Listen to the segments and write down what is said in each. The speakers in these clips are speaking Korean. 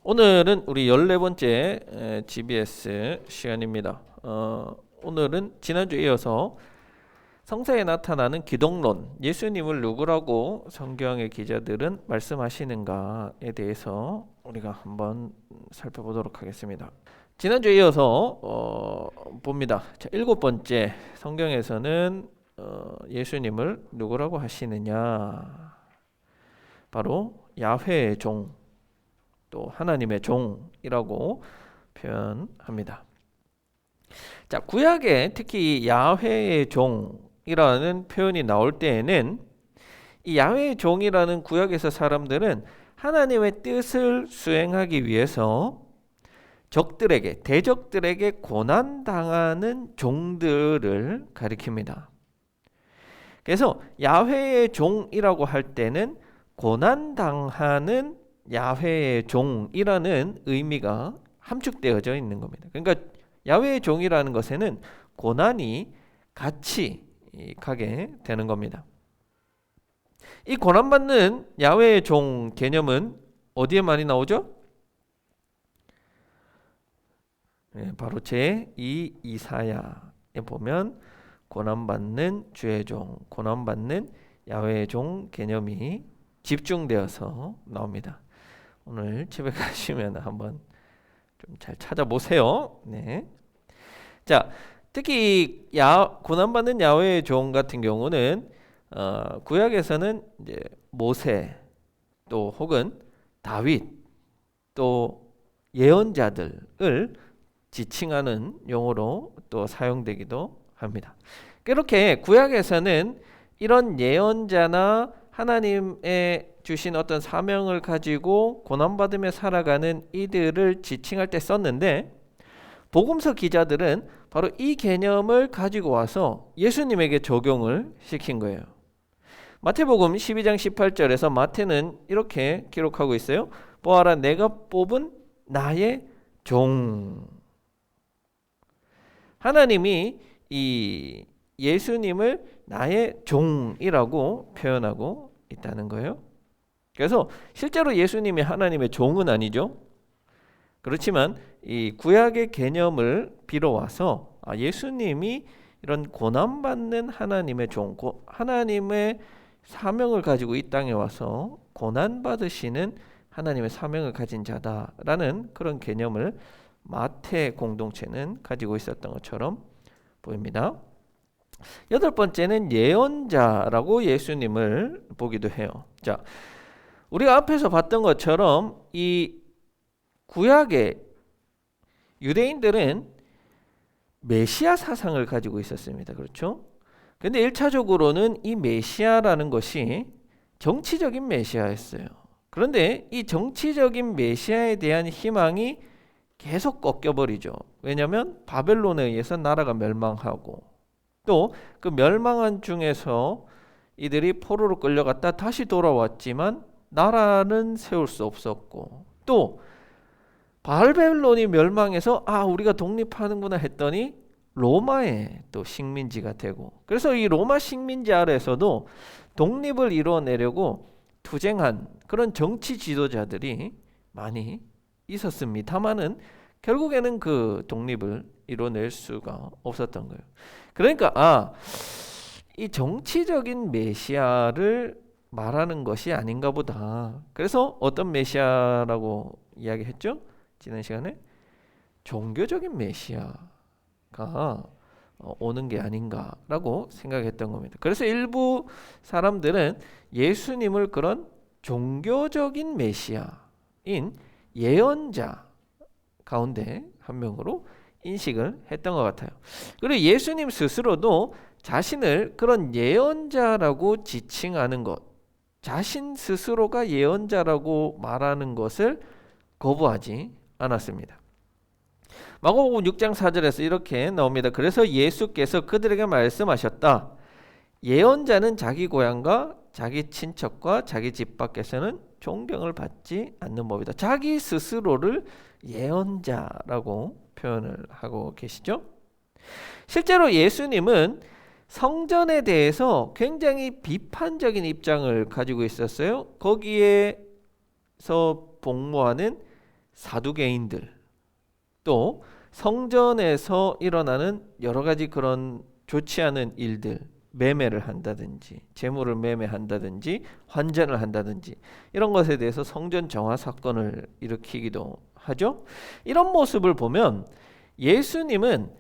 오늘은 우리 14번째 GBS 시간입니다. 오늘은 지난주에 이어서 성서에 나타나는 기독론, 예수님을 누구라고 성경의 기자들은 말씀하시는가에 대해서 우리가 한번 살펴보도록 하겠습니다. 지난주에 이어서 봅니다. 자, 7번째, 성경에서는 예수님을 누구라고 하시느냐? 바로 야훼의 종, 또 하나님의 종이라고 표현합니다. 자, 구약에 특히 야훼의 종이라는 표현이 나올 때에는 이 야훼의 종이라는 구약에서 사람들은 하나님의 뜻을 수행하기 위해서 적들에게, 대적들에게 고난당하는 종들을 가리킵니다. 그래서 야훼의 종이라고 할 때는 고난당하는 야훼의 종이라는 의미가 함축되어져 있는 겁니다. 그러니까 야훼의 종이라는 것에는 고난이 같이 가게 되는 겁니다. 이 고난받는 야훼의 종 개념은 어디에 많이 나오죠? 바로 제2 이사야에 보면 고난받는 주의 종, 고난받는 야훼의 종 개념이 집중되어서 나옵니다. 오늘 집에 가시면 한번 좀 잘 찾아보세요. 네. 자, 특히 고난받는 야훼의 종 같은 경우는 구약에서는 이제 모세, 또 혹은 다윗, 또 예언자들을 지칭하는 용어로 또 사용되기도 합니다. 그렇게 구약에서는 이런 예언자나 하나님의 주신 어떤 사명을 가지고 고난받으며 살아가는 이들을 지칭할 때 썼는데, 복음서 기자들은 바로 이 개념을 가지고 와서 예수님에게 적용을 시킨 거예요. 마태복음 12장 18절에서 마태는 이렇게 기록하고 있어요. 보아라, 내가 뽑은 나의 종. 하나님이 이 예수님을 나의 종이라고 표현하고 있다는 거예요. 그래서 실제로 예수님이 하나님의 종은 아니죠. 그렇지만 이 구약의 개념을 빌어와서 예수님이 이런 고난받는 하나님의 종, 하나님의 사명을 가지고 이 땅에 와서 고난받으시는 하나님의 사명을 가진 자다라는 그런 개념을 마태 공동체는 가지고 있었던 것처럼 보입니다. 8번째는 예언자라고 예수님을 보기도 해요. 자, 우리가 앞에서 봤던 것처럼 이 구약의 유대인들은 메시아 사상을 가지고 있었습니다. 그렇죠? 근데 1차적으로는 이 메시아라는 것이 정치적인 메시아였어요. 그런데 이 정치적인 메시아에 대한 희망이 계속 꺾여버리죠. 왜냐하면 바벨론에 의해서 나라가 멸망하고, 또 그 멸망한 중에서 이들이 포로로 끌려갔다 다시 돌아왔지만 나라는 세울 수 없었고, 또 바벨론이 멸망해서 우리가 독립하는구나 했더니 로마의 또 식민지가 되고, 그래서 이 로마 식민지 아래에서도 독립을 이루어내려고 투쟁한 그런 정치 지도자들이 많이 있었습니다만은 결국에는 그 독립을 이뤄낼 수가 없었던 거예요. 그러니까 이 정치적인 메시아를 말하는 것이 아닌가 보다. 그래서 어떤 메시아라고 이야기했죠? 지난 시간에 종교적인 메시아가 오는 게 아닌가라고 생각했던 겁니다. 그래서 일부 사람들은 예수님을 그런 종교적인 메시아인 예언자 가운데 한 명으로 인식을 했던 것 같아요. 그리고 예수님 스스로도 자신을 그런 예언자라고 지칭하는 것, 자신 스스로가 예언자라고 말하는 것을 거부하지 않았습니다. 마가복음 6장 4절에서 이렇게 나옵니다. 그래서 예수께서 그들에게 말씀하셨다. 예언자는 자기 고향과 자기 친척과 자기 집 밖에서는 존경을 받지 않는 법이다. 자기 스스로를 예언자라고 표현을 하고 계시죠. 실제로 예수님은 성전에 대해서 굉장히 비판적인 입장을 가지고 있었어요. 거기에서 복무하는 사두개인들, 또 성전에서 일어나는 여러 가지 그런 좋지 않은 일들, 매매를 한다든지 재물을 매매한다든지 환전을 한다든지 이런 것에 대해서 성전 정화 사건을 일으키기도 하죠. 이런 모습을 보면 예수님은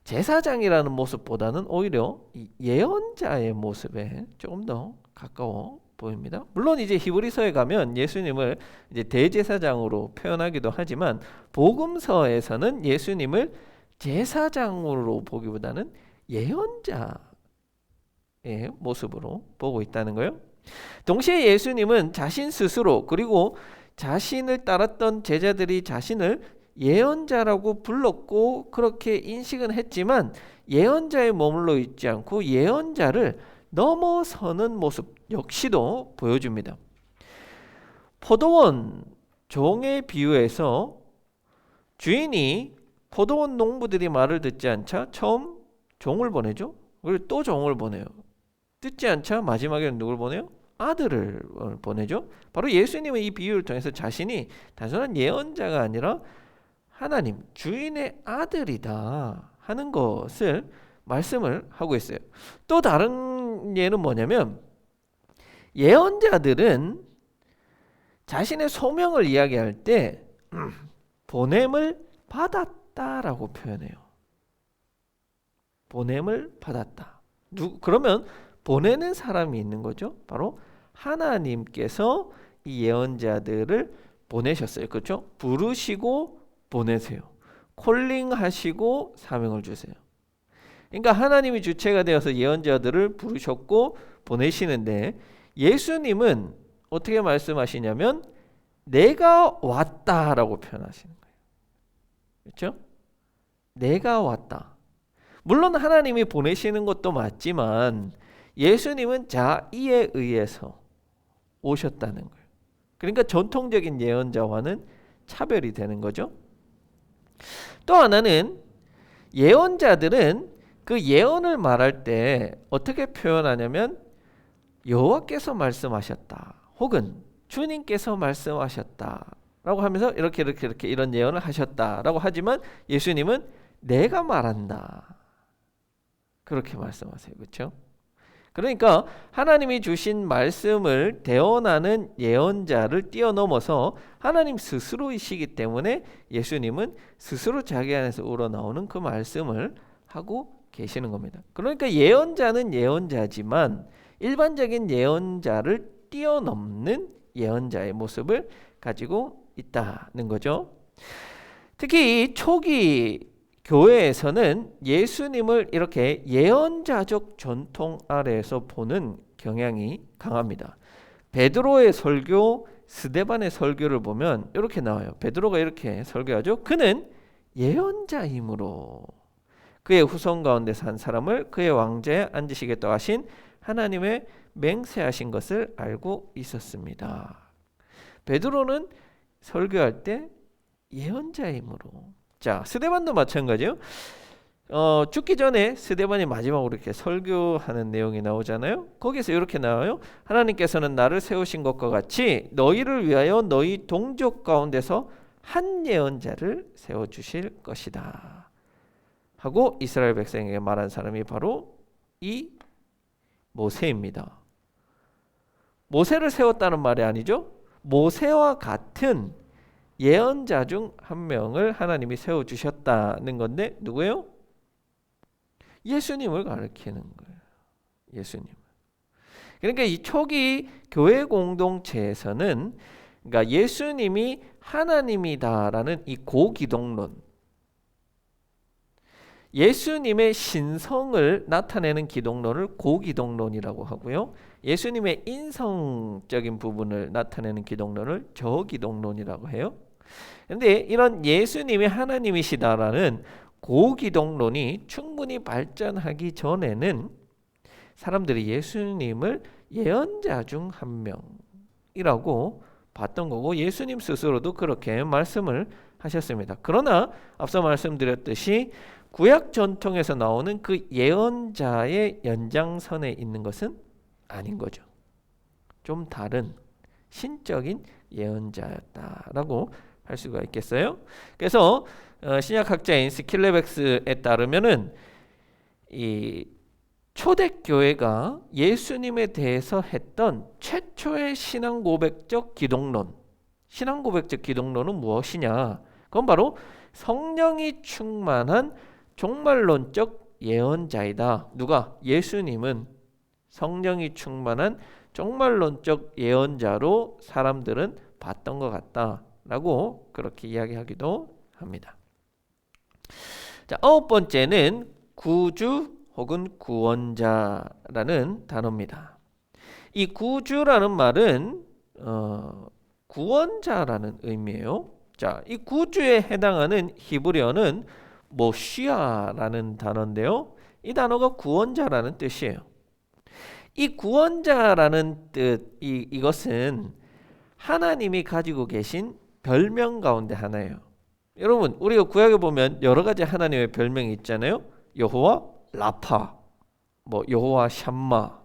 제사장이라는 모습보다는 오히려 예언자의 모습에 조금 더 가까워 보입니다. 물론 이제 히브리서에 가면 예수님을 이제 대제사장으로 표현하기도 하지만 복음서에서는 예수님을 제사장으로 보기보다는 예언자의 모습으로 보고 있다는 거예요. 동시에 예수님은 자신 스스로 그리고 자신을 따랐던 제자들이 자신을 예언자라고 불렀고 그렇게 인식은 했지만 예언자에 머물러 있지 않고 예언자를 넘어서는 모습 역시도 보여줍니다. 포도원 종의 비유에서 주인이 포도원 농부들이 말을 듣지 않자 처음 종을 보내죠. 그리고 또 종을 보내요. 듣지 않자 마지막에는 누굴 보내요? 아들을 보내죠. 바로 예수님은 이 비유를 통해서 자신이 단순한 예언자가 아니라 하나님 주인의 아들이다 하는 것을 말씀을 하고 있어요. 또 다른 예는 뭐냐면 예언자들은 자신의 소명을 이야기할 때 보냄을 받았다라고 표현해요. 보냄을 받았다. 그러면 보내는 사람이 있는 거죠. 바로 하나님께서 이 예언자들을 보내셨어요. 그렇죠? 부르시고 보내세요. 콜링하시고 사명을 주세요. 그러니까 하나님이 주체가 되어서 예언자들을 부르셨고 보내시는데 예수님은 어떻게 말씀하시냐면 내가 왔다라고 표현하시는 거예요. 그렇죠? 내가 왔다. 물론 하나님이 보내시는 것도 맞지만 예수님은 자의에 의해서 오셨다는 거예요. 그러니까 전통적인 예언자와는 차별이 되는 거죠. 또 하나는 예언자들은 그 예언을 말할 때 어떻게 표현하냐면 여호와께서 말씀하셨다 혹은 주님께서 말씀하셨다라고 하면서 이렇게 이런 예언을 하셨다라고 하지만 예수님은 내가 말한다 그렇게 말씀하세요. 그렇죠? 그러니까 하나님이 주신 말씀을 대언하는 예언자를 뛰어넘어서 하나님 스스로이시기 때문에 예수님은 스스로 자기 안에서 우러나오는 그 말씀을 하고 계시는 겁니다. 그러니까 예언자는 예언자지만 일반적인 예언자를 뛰어넘는 예언자의 모습을 가지고 있다는 거죠. 특히 이 초기 교회에서는 예수님을 이렇게 예언자적 전통 아래에서 보는 경향이 강합니다. 베드로의 설교, 스데반의 설교를 보면 이렇게 나와요. 베드로가 이렇게 설교하죠. 그는 예언자이므로 그의 후손 가운데서 한 사람을 그의 왕좌에 앉으시겠다고 하신 하나님의 맹세하신 것을 알고 있었습니다. 베드로는 설교할 때 예언자이므로. 자, 스데반도 마찬가지예요. 죽기 전에 스데반이 마지막으로 이렇게 설교하는 내용이 나오잖아요. 거기서 이렇게 나와요. 하나님께서는 나를 세우신 것과 같이 너희를 위하여 너희 동족 가운데서 한 예언자를 세워주실 것이다 하고 이스라엘 백성에게 말한 사람이 바로 이 모세입니다. 모세를 세웠다는 말이 아니죠. 모세와 같은 예언자 중 한 명을 하나님이 세워주셨다는 건데 누구예요? 예수님을 가리키는 거예요. 예수님. 그러니까 이 초기 교회 공동체에서는 그러니까 예수님이 하나님이다라는 이 고기독론, 예수님의 신성을 나타내는 기독론을 고기독론이라고 하고요. 예수님의 인성적인 부분을 나타내는 기독론을 저기독론이라고 해요. 그런데 이런 예수님이 하나님이시다라는 고기독론이 충분히 발전하기 전에는 사람들이 예수님을 예언자 중 한 명이라고 봤던 거고 예수님 스스로도 그렇게 말씀을 하셨습니다. 그러나 앞서 말씀드렸듯이 구약 전통에서 나오는 그 예언자의 연장선에 있는 것은 아닌 거죠. 좀 다른 신적인 예언자였다라고 할 수가 있겠어요. 그래서 신약학자인 스킬레백스에 따르면은 이 초대교회가 예수님에 대해서 했던 최초의 신앙고백적 기독론은 무엇이냐? 그건 바로 성령이 충만한 종말론적 예언자이다. 누가? 예수님은 성령이 충만한 종말론적 예언자로 사람들은 봤던 것 같다라고 그렇게 이야기하기도 합니다. 자, 9번째는 구주 혹은 구원자라는 단어입니다. 이 구주라는 말은 구원자라는 의미예요. 자, 이 구주에 해당하는 히브리어는 모시아라는 단어인데요. 이 단어가 구원자라는 뜻이에요. 이 구원자라는 뜻, 이것은 하나님이 가지고 계신 별명 가운데 하나예요. 여러분, 우리가 구약에 보면 여러 가지 하나님의 별명이 있잖아요. 여호와 라파, 뭐 여호와 샴마,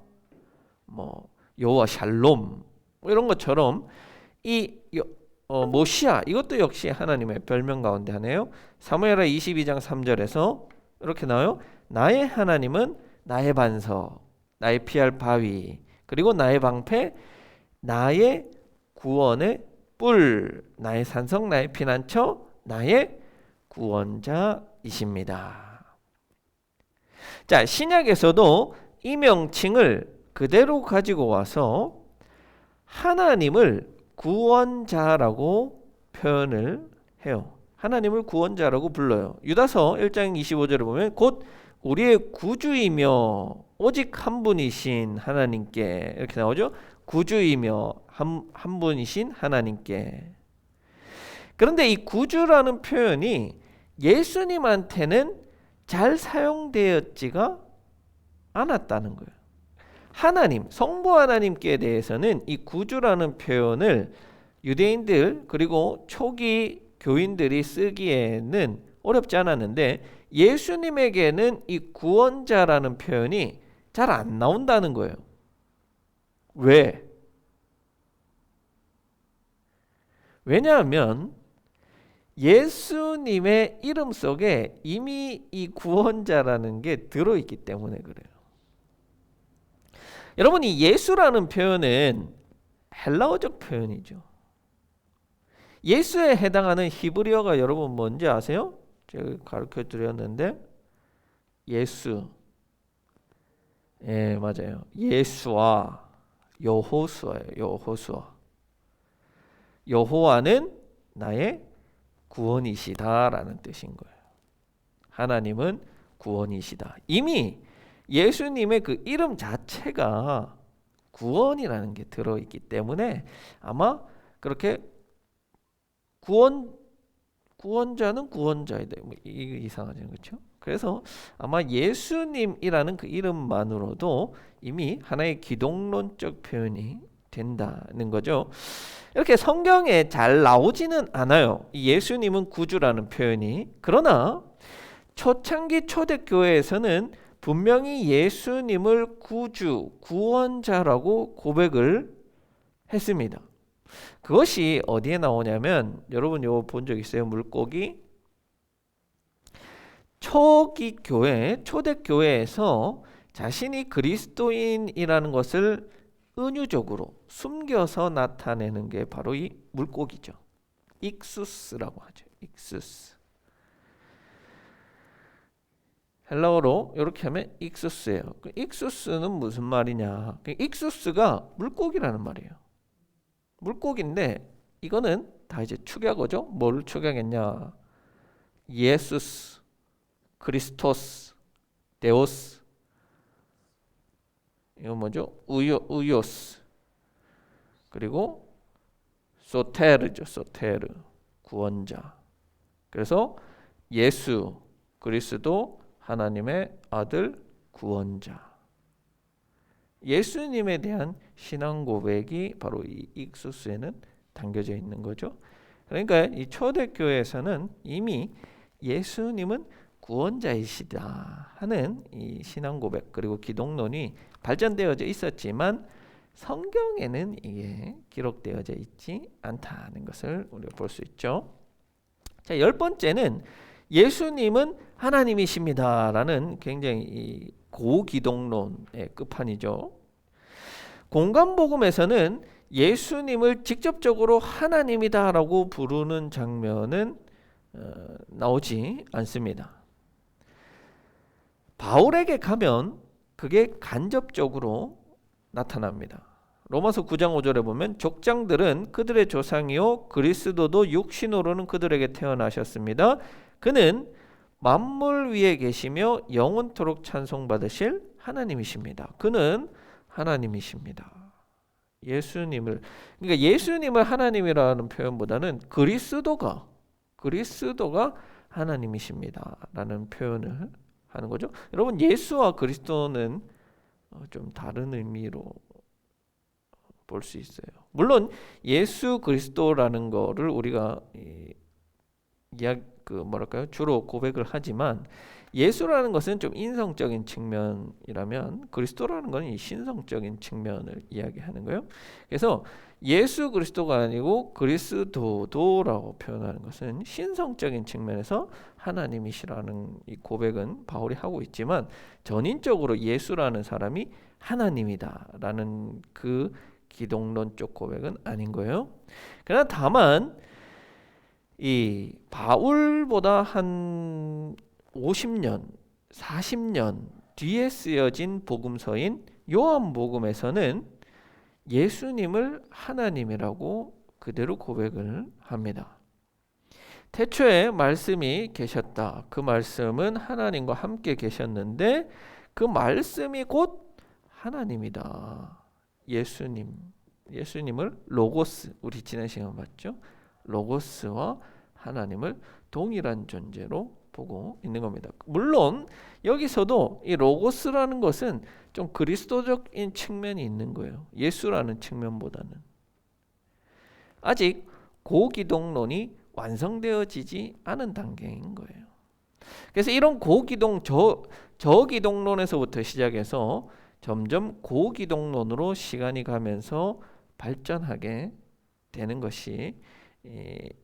뭐 여호와 샬롬, 뭐 이런 것처럼 이 모시아, 이것도 역시 하나님의 별명 가운데 하나예요. 사무엘하 22장 3절에서 이렇게 나와요. 나의 하나님은 나의 반석, 나의 피할 바위, 그리고 나의 방패, 나의 구원의 뿔, 나의 산성, 나의 피난처, 나의 구원자이십니다. 자, 신약에서도 이 명칭을 그대로 가지고 와서 하나님을 구원자라고 표현을 해요. 하나님을 구원자라고 불러요. 유다서 1장 25절을 보면 곧 우리의 구주이며 오직 한 분이신 하나님께, 이렇게 나오죠. 구주이며 한 분이신 하나님께. 그런데 이 구주라는 표현이 예수님한테는 잘 사용되었지가 않았다는 거예요. 하나님, 성부 하나님께 대해서는 이 구주라는 표현을 유대인들 그리고 초기 교인들이 쓰기에는 어렵지 않았는데 예수님에게는 이 구원자라는 표현이 잘 안 나온다는 거예요. 왜? 왜냐하면 예수님의 이름 속에 이미 이 구원자라는 게 들어있기 때문에 그래요. 여러분, 이 예수라는 표현은 헬라어적 표현이죠. 예수에 해당하는 히브리어가 여러분 뭔지 아세요? 제가 가르쳐 드렸는데 예수. 예, 맞아요. 예수와 여호수아예요. 여호수아. 여호와는 나의 구원이시다라는 뜻인 거예요. 하나님은 구원이시다. 이미 예수님의 그 이름 자체가 구원이라는 게 들어있기 때문에 아마 그렇게 구원자는 구원자이다. 뭐 이상하죠, 그렇죠? 그래서 아마 예수님이라는 그 이름만으로도 이미 하나의 기독론적 표현이 된다는 거죠. 이렇게 성경에 잘 나오지는 않아요. 예수님은 구주라는 표현이. 그러나 초창기 초대교회에서는 분명히 예수님을 구주, 구원자라고 고백을 했습니다. 그것이 어디에 나오냐면 여러분 이거 본 적 있어요? 물고기? 초기 교회, 초대교회에서 자신이 그리스도인이라는 것을 은유적으로 숨겨서 나타내는 게 바로 이 물고기죠. 익수스라고 하죠. 익수스. 헬라어로 이렇게 하면 익수스예요. 익수스는 무슨 말이냐? 익수스가 물고기라는 말이에요. 물고기인데 이거는 다 이제 축약어죠. 뭘 축약했냐? 예수스, 크리스토스, 데오스. 이거 뭐죠? 우요스. 그리고 소테르죠. 소테르. 구원자. 그래서 예수, 그리스도, 하나님의 아들, 구원자. 예수님에 대한 신앙 고백이 바로 이 익수스에는 담겨져 있는 거죠. 그러니까 이 초대교회에서는 이미 예수님은 구원자이시다 하는 이 신앙 고백 그리고 기독론이 발전되어져 있었지만 성경에는 이게 기록되어져 있지 않다는 것을 우리가 볼 수 있죠. 자, 10번째는 예수님은 하나님이십니다라는 굉장히 고기독론의 끝판이죠. 공관복음에서는 예수님을 직접적으로 하나님이다라고 부르는 장면은 나오지 않습니다. 바울에게 가면 그게 간접적으로 나타납니다. 로마서 9장 5절에 보면 족장들은 그들의 조상이요 그리스도도 육신으로는 그들에게 태어나셨습니다. 그는 만물 위에 계시며 영원토록 찬송받으실 하나님이십니다. 그는 하나님이십니다. 예수님을, 그러니까 예수님을 하나님이라는 표현보다는 그리스도가 하나님이십니다라는 표현을 하는 거죠. 여러분, 예수와 그리스도는 좀 다른 의미로 볼 수 있어요. 물론 예수 그리스도라는 거를 우리가 주로 고백을 하지만 예수라는 것은 좀 인성적인 측면이라면 그리스도라는 것은 이 신성적인 측면을 이야기하는 거예요. 그래서 예수 그리스도가 아니고 그리스도도라고 표현하는 것은 신성적인 측면에서 하나님이시라는 이 고백은 바울이 하고 있지만 전인적으로 예수라는 사람이 하나님이다라는 그 기독론적 고백은 아닌 거예요. 그러나 다만 이 바울보다 한 50년, 40년 뒤에 쓰여진 복음서인 요한복음에서는 예수님을 하나님이라고 그대로 고백을 합니다. 태초에 말씀이 계셨다. 그 말씀은 하나님과 함께 계셨는데 그 말씀이 곧 하나님이다. 예수님을 로고스, 우리 지난 시간 봤죠? 로고스와 하나님을 동일한 존재로 보고 있는 겁니다. 물론 여기서도 이 로고스라는 것은 좀 그리스도적인 측면이 있는 거예요. 예수라는 측면보다는. 아직 고기독론이 완성되어지지 않은 단계인 거예요. 그래서 이런 저기독론에서부터 시작해서 점점 고기독론으로 시간이 가면서 발전하게 되는 것이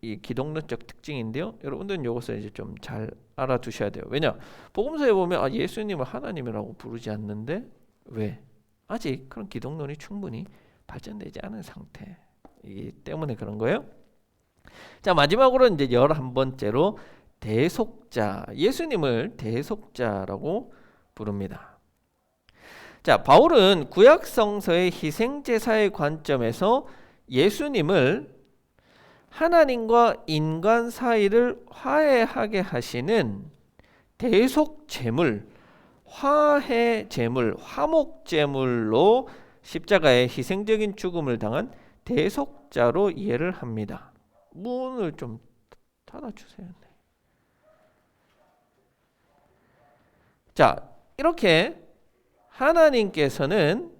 이 기독론적 특징인데요. 여러분들은 이것을 이제 좀 잘 알아두셔야 돼요. 왜냐? 복음서에 보면 예수님을 하나님이라고 부르지 않는데 왜? 아직 그런 기독론이 충분히 발전되지 않은 상태이기 때문에 그런 거예요. 자, 마지막으로 이제 11번째로 대속자, 예수님을 대속자라고 부릅니다. 자, 바울은 구약 성서의 희생 제사의 관점에서 예수님을 하나님과 인간 사이를 화해하게 하시는 대속 제물, 화해 제물, 화목 제물로 십자가의 희생적인 죽음을 당한 대속자로 이해를 합니다. 문을 좀 닫아주세요. 자, 이렇게 하나님께서는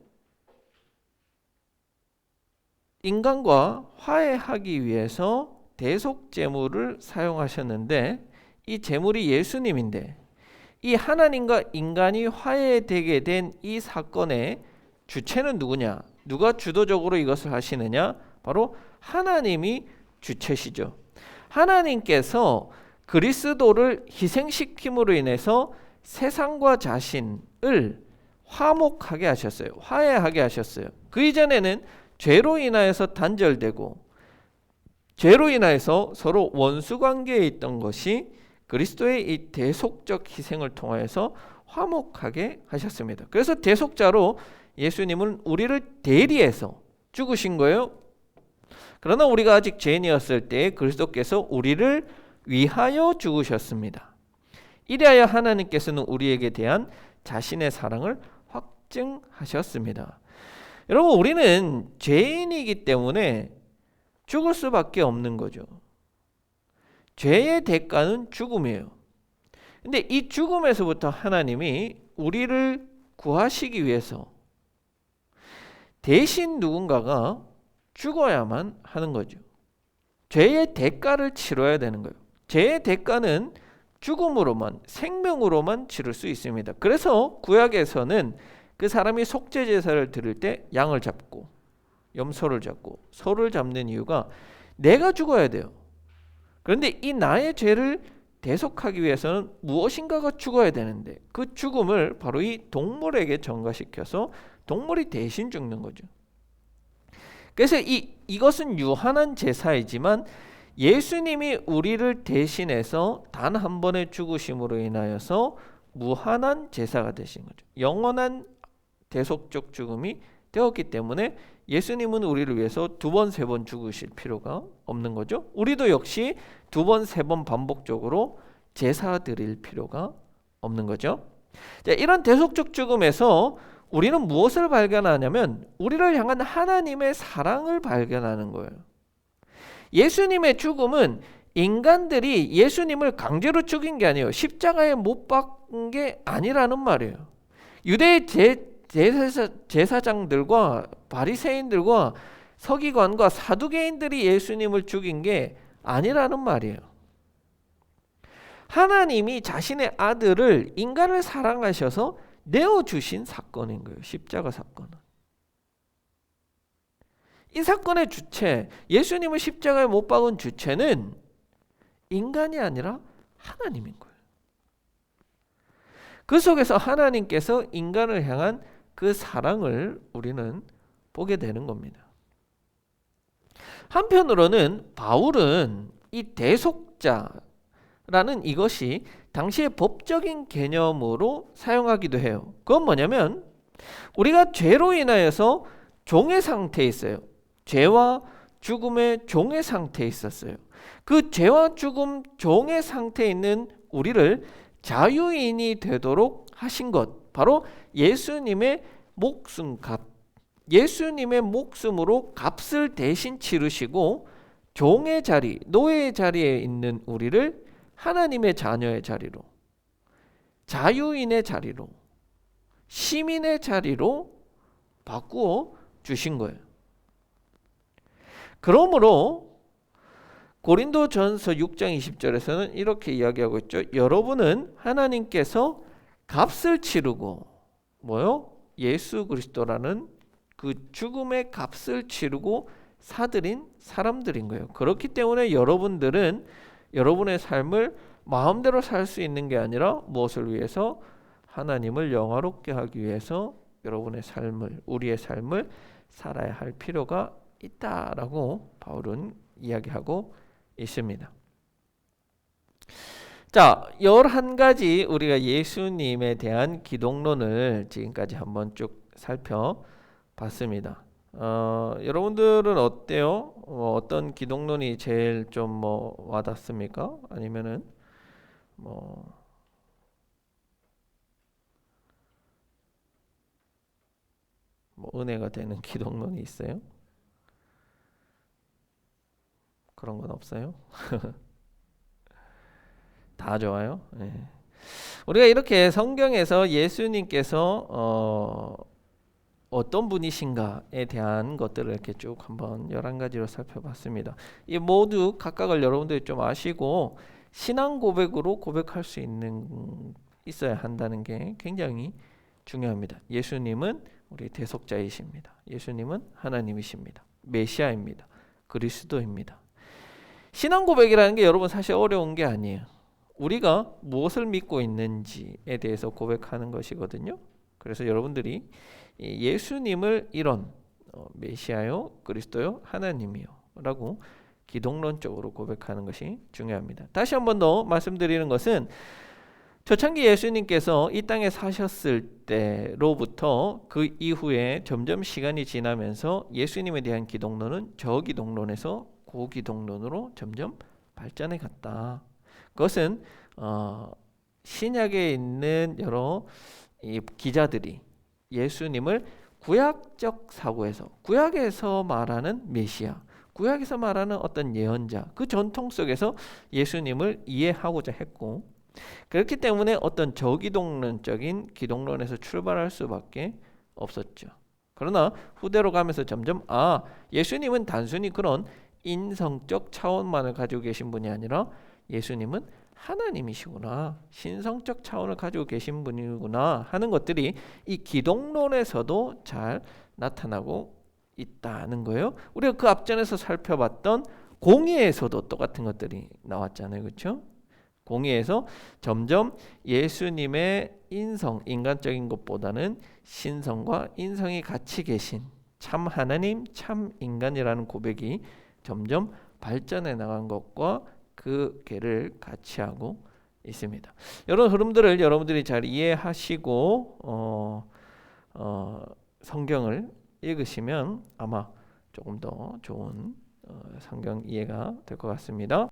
인간과 화해하기 위해서 대속 제물을 사용하셨는데 이 제물이 예수님인데 이 하나님과 인간이 화해되게 된 이 사건의 주체는 누구냐? 누가 주도적으로 이것을 하시느냐? 바로 하나님이 주체시죠. 하나님께서 그리스도를 희생시킴으로 인해서 세상과 자신을 화목하게 하셨어요. 화해하게 하셨어요. 그 이전에는 죄로 인하여서 단절되고 죄로 인하여서 서로 원수 관계에 있던 것이 그리스도의 이 대속적 희생을 통하여서 화목하게 하셨습니다. 그래서 대속자로 예수님은 우리를 대리해서 죽으신 거예요. 그러나 우리가 아직 죄인이었을 때 그리스도께서 우리를 위하여 죽으셨습니다. 이리하여 하나님께서는 우리에게 대한 자신의 사랑을 확증하셨습니다. 여러분, 우리는 죄인이기 때문에 죽을 수밖에 없는 거죠. 죄의 대가는 죽음이에요. 근데 이 죽음에서부터 하나님이 우리를 구하시기 위해서 대신 누군가가 죽어야만 하는 거죠. 죄의 대가를 치러야 되는 거예요. 죄의 대가는 죽음으로만, 생명으로만 치를 수 있습니다. 그래서 구약에서는 그 사람이 속죄 제사를 드릴 때 양을 잡고 염소를 잡고 소를 잡는 이유가 내가 죽어야 돼요. 그런데 이 나의 죄를 대속하기 위해서는 무엇인가가 죽어야 되는데 그 죽음을 바로 이 동물에게 전가시켜서 동물이 대신 죽는 거죠. 그래서 이것은 유한한 제사이지만 예수님이 우리를 대신해서 단 한 번의 죽으심으로 인하여서 무한한 제사가 되신 거죠. 영원한 대속적 죽음이 되었기 때문에 예수님은 우리를 위해서 두 번, 세 번 죽으실 필요가 없는 거죠. 우리도 역시 두 번, 세 번 반복적으로 제사 드릴 필요가 없는 거죠. 자, 이런 대속적 죽음에서 우리는 무엇을 발견하냐면 우리를 향한 하나님의 사랑을 발견하는 거예요. 예수님의 죽음은 인간들이 예수님을 강제로 죽인 게 아니에요. 십자가에 못 박은 게 아니라는 말이에요. 유대의 제사장들과 바리새인들과 서기관과 사두개인들이 예수님을 죽인 게 아니라는 말이에요. 하나님이 자신의 아들을 인간을 사랑하셔서 내어주신 사건인 거예요. 십자가 사건은. 이 사건의 주체, 예수님을 십자가에 못 박은 주체는 인간이 아니라 하나님인 거예요. 그 속에서 하나님께서 인간을 향한 그 사랑을 우리는 보게 되는 겁니다. 한편으로는 바울은 이 대속자라는 이것이 당시의 법적인 개념으로 사용하기도 해요. 그건 뭐냐면 우리가 죄로 인하여서 종의 상태에 있어요. 죄와 죽음의 종의 상태에 있었어요. 그 죄와 죽음 종의 상태에 있는 우리를 자유인이 되도록 하신 것, 바로 예수님의 목숨값, 예수님의 목숨으로 값을 대신 치르시고 종의 자리, 노예의 자리에 있는 우리를 하나님의 자녀의 자리로, 자유인의 자리로, 시민의 자리로 바꾸어 주신 거예요. 그러므로 고린도전서 6장 20절에서는 이렇게 이야기하고 있죠. 여러분은 하나님께서 값을 치르고 뭐요? 예수 그리스도라는 그 죽음의 값을 치르고 사들인 사람들인 거예요. 그렇기 때문에 여러분들은 여러분의 삶을 마음대로 살 수 있는 게 아니라 무엇을 위해서? 하나님을 영화롭게 하기 위해서 여러분의 삶을, 우리의 삶을 살아야 할 필요가 있다라고 바울은 이야기하고 있습니다. 자, 11가지 우리가 예수님에 대한 기독론을 지금까지 한번 쭉 살펴봤습니다. 여러분들은 어때요? 어떤 기독론이 제일 좀 와닿습니까? 아니면은 뭐 은혜가 되는 기독론이 있어요? 그런 건 없어요? 다 좋아요. 네. 우리가 이렇게 성경에서 예수님께서 어떤 분이신가에 대한 것들을 이렇게 쭉 한번 11가지로 살펴봤습니다. 이 모두 각각을 여러분들이 좀 아시고 신앙 고백으로 고백할 수 있어야 한다는 게 굉장히 중요합니다. 예수님은 우리 대속자이십니다. 예수님은 하나님이십니다. 메시아입니다. 그리스도입니다. 신앙 고백이라는 게 여러분 사실 어려운 게 아니에요. 우리가 무엇을 믿고 있는지에 대해서 고백하는 것이거든요. 그래서 여러분들이 예수님을 이런 메시아요, 그리스도요, 하나님이요 라고 기독론적으로 고백하는 것이 중요합니다. 다시 한 번 더 말씀드리는 것은 초창기 예수님께서 이 땅에 사셨을 때로부터 그 이후에 점점 시간이 지나면서 예수님에 대한 기독론은 저기독론에서 고기독론으로 점점 발전해 갔다. 그것은 신약에 있는 여러 이 기자들이 예수님을 구약적 사고에서, 구약에서 말하는 메시아, 구약에서 말하는 어떤 예언자, 그 전통 속에서 예수님을 이해하고자 했고, 그렇기 때문에 어떤 저기독론적인 기독론에서 출발할 수밖에 없었죠. 그러나 후대로 가면서 점점 예수님은 단순히 그런 인성적 차원만을 가지고 계신 분이 아니라 예수님은 하나님이시구나, 신성적 차원을 가지고 계신 분이구나 하는 것들이 이 기독론에서도 잘 나타나고 있다는 거예요. 우리가 그 앞전에서 살펴봤던 공의에서도 똑같은 것들이 나왔잖아요. 그렇죠? 공의에서 점점 예수님의 인성, 인간적인 것보다는 신성과 인성이 같이 계신 참 하나님, 참 인간이라는 고백이 점점 발전해 나간 것과 그 계를 같이 하고 있습니다. 이런 흐름들을 여러분들이 잘 이해하시고 성경을 읽으시면 아마 조금 더 좋은 성경 이해가 될 것 같습니다.